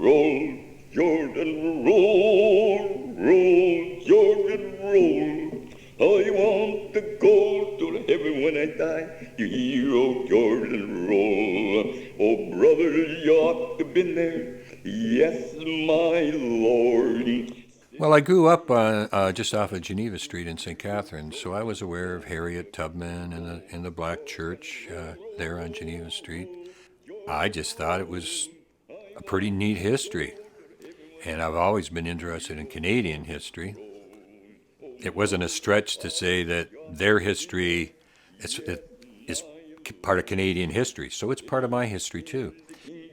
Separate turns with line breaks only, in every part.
Roll, Jordan, roll, roll, Jordan, roll. I want to go to heaven when I die. You hear, oh, Jordan, roll. Oh, brother, you ought to have been there. Yes, my Lord.
Well, I grew up just off of Geneva Street in St. Catharines, so I was aware of Harriet Tubman in the Black Church there on Geneva Street. I just thought it was a pretty neat history, and I've always been interested in Canadian history. It wasn't a stretch to say that their history is part of Canadian history, so it's part of my history too.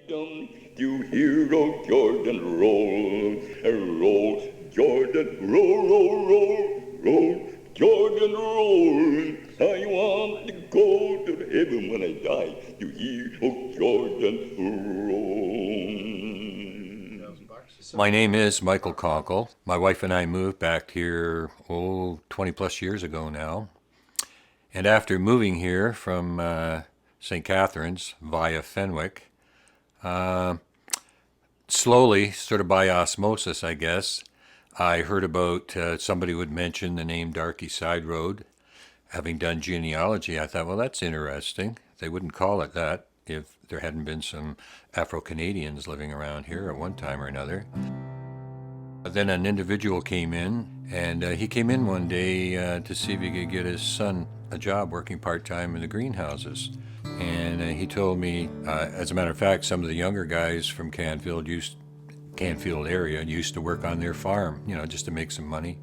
You hear, oh, Jordan, roll, roll, Jordan, roll, roll, roll, roll, Jordan, roll. I want to go to heaven when I die. You hear, oh, Jordan, roll.
My name is Michael Conkle. My wife and I moved back here, 20 plus years ago now. And after moving here from St. Catharines via Fenwick, slowly, sort of by osmosis, I guess, I heard about somebody would mention the name Darkey Side Road. Having done genealogy, I thought, well, that's interesting. They wouldn't call it that if there hadn't been some Afro-Canadians living around here at one time or another. Then an individual came in, and he came in one day to see if he could get his son a job working part-time in the greenhouses. And he told me, as a matter of fact, some of the younger guys from Canfield area used to work on their farm, just to make some money.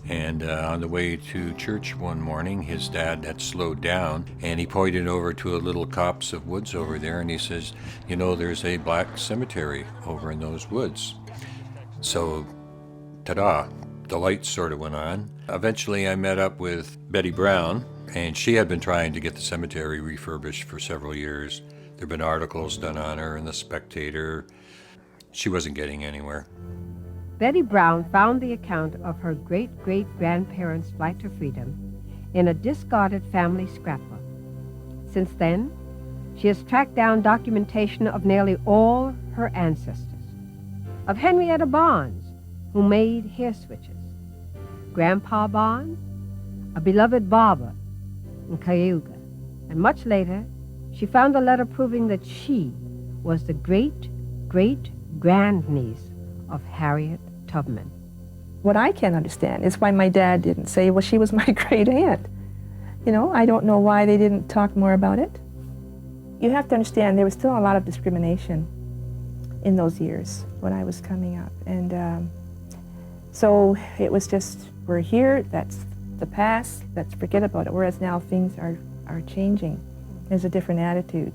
And on the way to church one morning, his dad had slowed down, and he pointed over to a little copse of woods over there, and he says, there's a black cemetery over in those woods. So, ta-da, the lights sort of went on. Eventually I met up with Betty Brown, and she had been trying to get the cemetery refurbished for several years. There had been articles done on her in The Spectator. She wasn't getting anywhere.
Betty Brown found the account of her great-great-grandparents' flight to freedom in a discarded family scrapbook. Since then, she has tracked down documentation of nearly all her ancestors. Of Henrietta Barnes, who made hair switches, Grandpa Barnes, a beloved barber in Cayuga, and much later, she found a letter proving that she was the great-great-grandniece of Harriet Tubman.
What I can't understand is why my dad didn't say, well, she was my great aunt. I don't know why they didn't talk more about it. You have to understand there was still a lot of discrimination in those years when I was coming up. And so it was just, we're here, that's the past, let's forget about it. Whereas now things are changing. There's a different attitude.